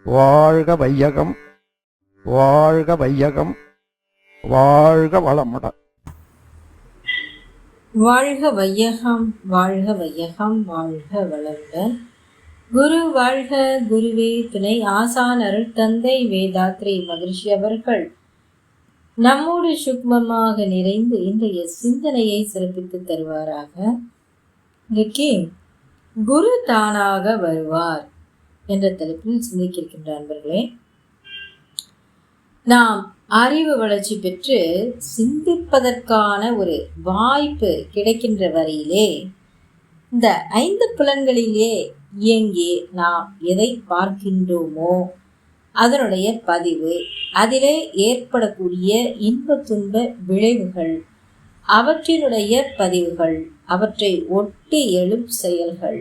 வாழ்க வையகம், வாழ்க வையகம், வாழ்க வளமுடன். வாழ்க வையகம், வாழ்க வையகம், வாழ்க வளமுடன். குரு வாழ்க, குருவே துணை. ஆசான் அருள் தந்தை வேதாத்ரி மகிழ்ச்சி அவர்கள் நம்மோடு சுக்மமாக நிறைந்து இன்றைய சிந்தனையை சிறப்பித்து தருவாராக. இன்றைக்கு குரு தானாக வருவார் என்ற தலைப்பில் சிந்திக்கின்ற அன்பர்களே, நாம் அறிவு வளர்ச்சி பெற்று சிந்திப்பதற்கான ஒரு வாய்ப்பு கிடைக்கின்ற வரையிலே இந்த 5 புலன்களிலே இயங்கி நாம் எதை பார்க்கின்றோமோ அதனுடைய பதிவு, அதிலே ஏற்படக்கூடிய இன்ப துன்ப விளைவுகள், அவற்றினுடைய பதிவுகள், அவற்றை ஒட்டி எழும் செயல்கள்,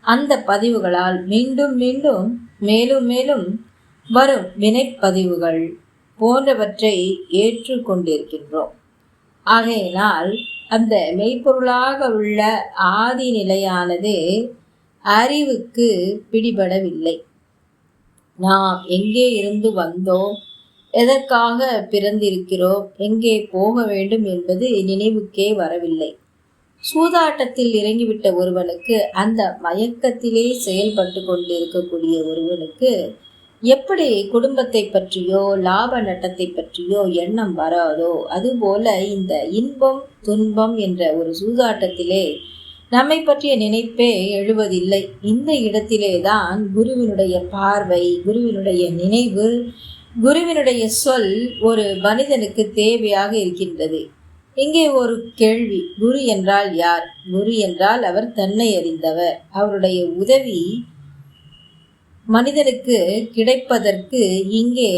அந்த பதிவுகளால் மீண்டும் மீண்டும் மேலும் மேலும் வரும் வினைப்பதிவுகள் போன்றவற்றை ஏற்றுக்கொண்டிருக்கின்றோம். ஆகையினால் அந்த மெய்ப்பொருளாக உள்ள ஆதி நிலையானது அறிவுக்கு பிடிபடவில்லை. நாம் எங்கே இருந்து வந்தோம், எதற்காக பிறந்திருக்கிறோம், எங்கே போக வேண்டும் என்பது நினைவுக்கே வரவில்லை. சூதாட்டத்தில் இறங்கிவிட்ட ஒருவனுக்கு, அந்த மயக்கத்திலே செயல்பட்டு கொண்டிருக்கக்கூடிய ஒருவனுக்கு எப்படி குடும்பத்தை பற்றியோ லாப நட்டத்தை பற்றியோ எண்ணம் வராதோ, அதுபோல இந்த இன்பம் துன்பம் என்ற ஒரு சூதாட்டத்திலே நம்மை பற்றிய நினைப்பே எழுவதில்லை. இந்த இடத்திலே தான் குருவினுடைய பார்வை, குருவினுடைய நினைவு, குருவினுடைய சொல் ஒரு மனிதனுக்கு தேவையாக இருக்கின்றது. இங்கே ஒரு கேள்வி, குரு என்றால் யார்? குரு என்றால் அவர் தன்னை அறிந்தவர். அவருடைய உதவி மனிதனுக்கு கிடைப்பதற்கு இங்கே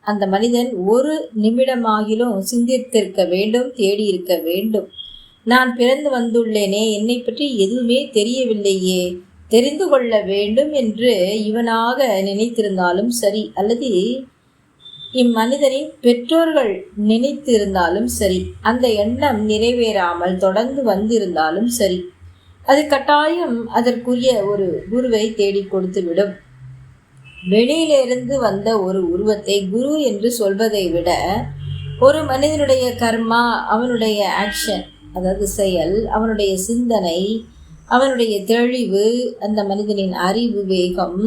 அந்த மனிதன் ஒரு நிமிடமாகிலும் சிந்தித்திருக்க வேண்டும், தேடி இருக்க வேண்டும். நான் பிறந்து வந்துள்ளேனே, என்னை பற்றி எதுவுமே தெரியவில்லையே, தெரிந்து கொள்ள வேண்டும் என்று இவனாக நினைத்திருந்தாலும் சரி, அல்லது இம்மனிதனின் பெற்றோர்கள் நினைத்திருந்தாலும் சரி, அந்த எண்ணம் நிறைவேறாமல் தொடர்ந்து வந்திருந்தாலும் சரி, அது கட்டாயம் அதற்குரிய ஒரு குருவை தேடி கொடுத்துவிடும். வெளியிலிருந்து வந்த ஒரு உருவத்தை குரு என்று சொல்வதை விட, ஒரு மனிதனுடைய கர்மா, அவனுடைய ஆக்ஷன், அதாவது செயல், அவனுடைய சிந்தனை, அவனுடைய தெளிவு, அந்த மனிதனின் அறிவு வேகம்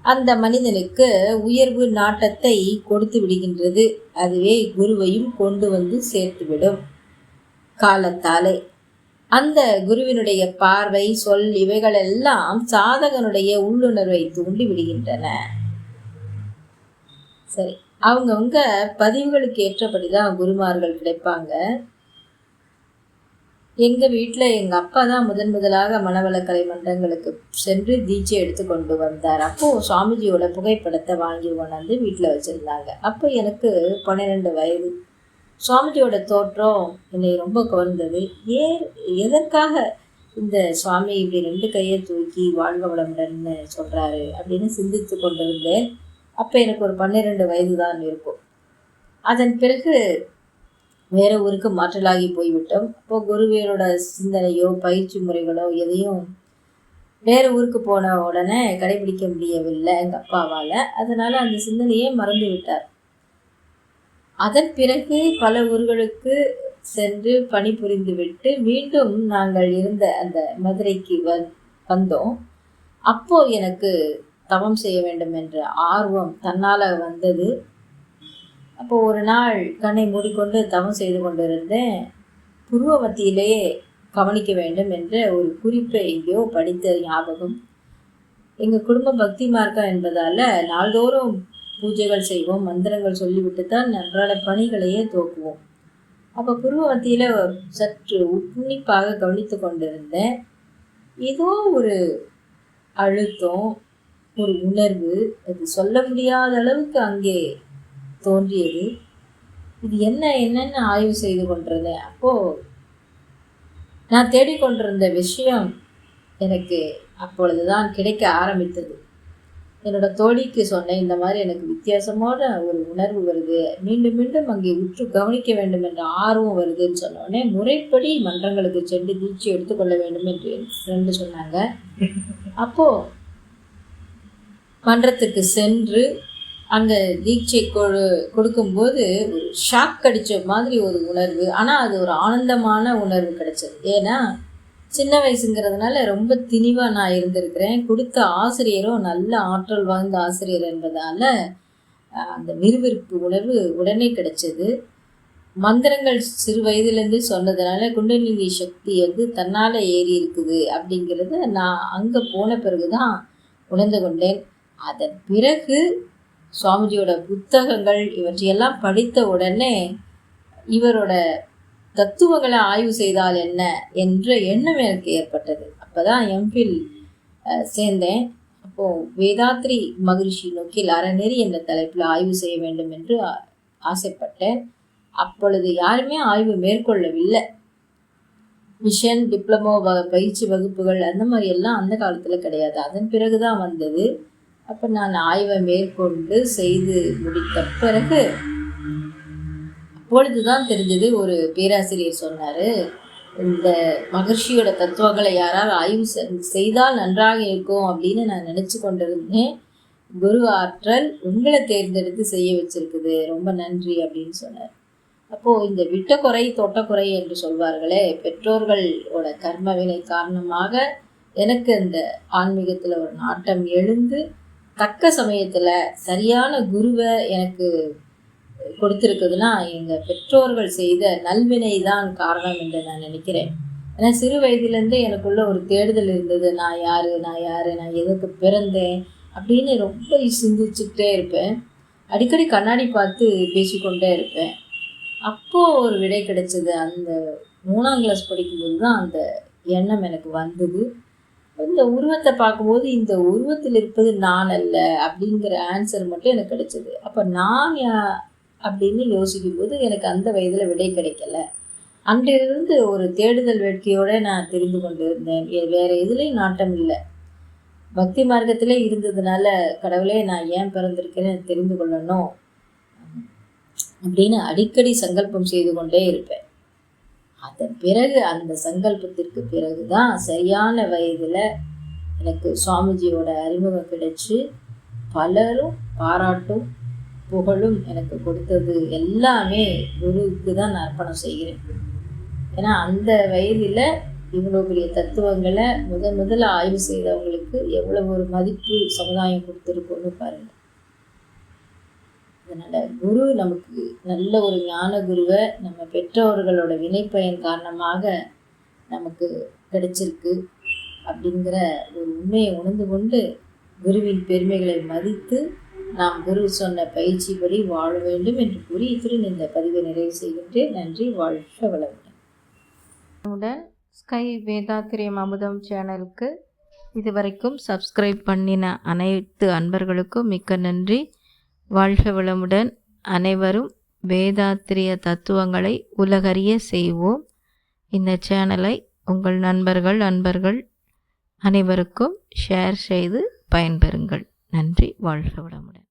அந்த மனிதனுக்கு உயர்வு நாட்டத்தை கொடுத்து விடுகின்றது. அதுவே குருவையும் கொண்டு வந்து சேர்த்துவிடும் காலத்தாலே. அந்த குருவினுடைய பார்வை, சொல், இவைகள் எல்லாம் சாதகனுடைய உள்ளுணர்வை தூண்டி விடுகின்றன. சரி, அவங்கவுங்க பதிவுகளுக்கு ஏற்றபடிதான் குருமார்கள் கிடைப்பாங்க. எங்கள் வீட்டில் எங்கள் அப்பா தான் முதலாக மனவளக்கலை மன்றங்களுக்கு சென்று தீட்சை எடுத்து கொண்டு வந்தார். அப்போது சுவாமிஜியோட புகைப்படத்தை வாங்கி கொண்டாந்து வீட்டில் வச்சுருந்தாங்க. அப்போ எனக்கு 12 வயது. சுவாமிஜியோட தோற்றம் என்னை ரொம்ப கவர்ந்தது. எதற்காக இந்த சுவாமி இப்படி 2 கையை தூக்கி வாழ்க வளமுடன்னு சொல்கிறாரு அப்படின்னு சிந்தித்து கொண்டிருந்தேன். அப்போ எனக்கு ஒரு 12 வயது தான் இருக்கும். அதன் பிறகு வேறு ஊருக்கு மாற்றலாகி போய்விட்டோம். அப்போ குருவியரோட சிந்தனையோ பயிற்சி முறைகளோ எதையும் வேறு ஊருக்கு போன உடனே கடைபிடிக்க முடியவில்லை எங்கள் அப்பாவால். அதனால் அந்த சிந்தனையே மறந்து விட்டார். அதன் பிறகு பல ஊர்களுக்கு சென்று பணிபுரிந்து விட்டு மீண்டும் நாங்கள் இருந்த அந்த மதுரைக்கு வந்தோம். அப்போது எனக்கு தவம் செய்ய வேண்டும் என்ற ஆர்வம் தன்னால் வந்தது. அப்போ ஒரு நாள் கண்ணை மூடிக்கொண்டு தவம் செய்து கொண்டிருந்தேன். புருவ மத்தியிலேயே கவனிக்க வேண்டும் என்ற ஒரு குறிப்பை எங்கேயோ படித்த ஞாபகம். எங்கள் குடும்ப பக்தி மார்க்கம் என்பதால் நாள்தோறும் பூஜைகள் செய்வோம், மந்திரங்கள் சொல்லிவிட்டு தான் அன்றாட பணிகளையே துவக்குவோம். அப்போ புருவ மத்தியில் சற்று உன்னிப்பாக கவனித்து கொண்டிருந்தேன். ஏதோ ஒரு அழுத்தம், ஒரு உணர்வு, அது சொல்ல முடியாத அளவுக்கு அங்கே தோன்றியது. இது என்னன்னு ஆய்வு செய்து கொண்டிருந்தேன். அப்போது நான் தேடிக்கொண்டிருந்த விஷயம் எனக்கு அப்பொழுதுதான் கிடைக்க ஆரம்பித்தது. என்னோட தோழிக்கு சொன்னேன், இந்த மாதிரி எனக்கு வித்தியாசமான ஒரு உணர்வு வருது, மீண்டும் மீண்டும் அங்கே உற்று கவனிக்க வேண்டும் என்ற ஆர்வம் வருதுன்னு சொன்னோடனே முறைப்படி மன்றங்களுக்கு சென்று தீட்சை எடுத்துக்கொள்ள வேண்டும் என்று ஃப்ரெண்டு சொன்னாங்க. அப்போது மன்றத்துக்கு சென்று அங்கே தீட்சை கொடுக்கும்போது ஒரு ஷாக் அடித்த மாதிரி ஒரு உணர்வு. ஆனால் அது ஒரு ஆனந்தமான உணர்வு கிடைச்சது. ஏன்னா சின்ன வயசுங்கிறதுனால ரொம்ப திணிவாக நான் இருந்திருக்கிறேன். கொடுத்த ஆசிரியரும் நல்ல ஆற்றல் வாய்ந்த ஆசிரியர் என்பதால் அந்த விறுவிறுப்பு உணர்வு உடனே கிடைச்சது. மந்திரங்கள் சிறு வயதுலேருந்து சொன்னதுனால குண்டலினி சக்தி தன்னால் ஏறி இருக்குது அப்படிங்கிறத நான் அங்கே போன பிறகு தான் உணர்ந்து கொண்டேன். அதன் பிறகு சுவாமிஜியோட புத்தகங்கள் இவற்றையெல்லாம் படித்த உடனே இவரோட தத்துவங்களை ஆய்வு செய்தால் என்ன என்ற எண்ணம் எனக்கு ஏற்பட்டது. அப்போ தான் எம்பில் சேர்ந்தேன். அப்போது வேதாத்ரி மகரிஷி நோக்கில் அறநெறி என்ற தலைப்பில் ஆய்வு செய்ய வேண்டும் என்று ஆசைப்பட்டேன். அப்பொழுது யாருமே ஆய்வு மேற்கொள்ளவில்லை. மிஷன் டிப்ளமோ பயிற்சி வகுப்புகள் அந்த மாதிரி எல்லாம் அந்த காலத்தில் கிடையாது. அதன் பிறகு தான் வந்தது. அப்போ நான் ஆய்வை மேற்கொண்டு செய்து முடித்த பிறகு அப்பொழுது தான் தெரிஞ்சது. ஒரு பேராசிரியர் சொன்னார், இந்த மகர்ஷியோட தத்துவங்களை யாராவது ஆய்வு செய்தால் நன்றாக இருக்கும் அப்படின்னு நான் நினச்சி கொண்டிருந்தேன். குரு ஆற்றல் உங்களை தேர்ந்தெடுத்து செய்ய வச்சிருக்குது, ரொம்ப நன்றி அப்படின்னு சொன்னார். அப்போது இந்த விட்ட குறை தொட்ட குறை என்று சொல்வார்களே, பெற்றோர்களோட கர்மவினை காரணமாக எனக்கு இந்த ஆன்மீகத்தில் ஒரு நாட்டம் எழுந்து தக்க சமயத்தில் சரியான குருவை எனக்கு கொடுத்துருக்குதுன்னா எங்கள் பெற்றோர்கள் செய்த நல்வினை தான் காரணம் என்று நான் நினைக்கிறேன். ஏன்னா சிறு வயதிலேருந்தே எனக்குள்ள ஒரு தேடுதல் இருந்தது. நான் யார், நான் எதுக்கு பிறந்தேன் அப்படின்னு ரொம்ப சிந்திச்சுக்கிட்டே இருப்பேன். அடிக்கடி கண்ணாடி பார்த்து பேசிக்கொண்டே இருப்பேன். அப்போது ஒரு விடை கிடைச்சது. அந்த 3ஆம் கிளாஸ் படிக்கும்போது தான் அந்த எண்ணம் எனக்கு வந்தது. இந்த உருவத்தை பார்க்கும்போது இந்த உருவத்தில் இருப்பது நான் அல்ல அப்படிங்கிற ஆன்சர் மட்டும் எனக்கு கிடைச்சது. அப்போ நான் அப்படின்னு யோசிக்கும்போது எனக்கு அந்த வயதில் விடை கிடைக்கல. அன்றிலிருந்து ஒரு தேடுதல் வேட்கையோடு நான் தெரிந்து கொண்டு இருந்தேன். வேறு எதுலேயும் நாட்டம் இல்லை. பக்தி மார்க்கத்திலே இருந்ததுனால கடவுளே நான் ஏன் பிறந்திருக்கேன்னு தெரிந்து கொள்ளணும் அப்படின்னு அடிக்கடி சங்கல்பம் செய்து கொண்டே இருப்பேன். அதன் பிறகு அந்த சங்கல்பத்திற்கு பிறகு தான் சரியான வயதில் எனக்கு சுவாமிஜியோட அறிமுகம் கிடைச்சி பலரும் பாராட்டும் புகழும் எனக்கு கொடுத்தது எல்லாமே குருவுக்கு தான் நான் அர்ப்பணம் செய்கிறேன். ஏன்னா அந்த வயதில் இவ்வளோ பெரிய தத்துவங்களை முதல்ல ஆய்வு செய்தவங்களுக்கு எவ்வளோ ஒரு மதிப்பு சமுதாயம் கொடுத்துருக்கோன்னு பாருங்கள். அதனால் குரு நமக்கு நல்ல ஒரு ஞான குருவை நம்ம பெற்றோர்களோட வினைப்பயன் காரணமாக நமக்கு கிடைச்சிருக்கு அப்படிங்கிற ஒரு உண்மையை உணர்ந்து கொண்டு குருவின் பெருமைகளை மதித்து நாம் குரு சொன்ன பயிற்சிப்படி வாழ வேண்டும் என்று கூறி இத்துடன் இந்த பதிவை நிறைவு செய்கின்றேன். நன்றி. வாழ்க வளமுடன். ஸ்கை வேதாத்திரியம் அமுதம் சேனலுக்கு இதுவரைக்கும் சப்ஸ்கிரைப் பண்ணின அனைத்து அன்பர்களுக்கும் மிக்க நன்றி. வாழ்க வளமுடன். அனைவரும் வேதாத்திரிய தத்துவங்களை உலகறிய செய்வோம். இந்த சேனலை உங்கள் நண்பர்கள் அனைவருக்கும் ஷேர் செய்து பயன்பெறுங்கள். நன்றி. வாழ்க வளமுடன்.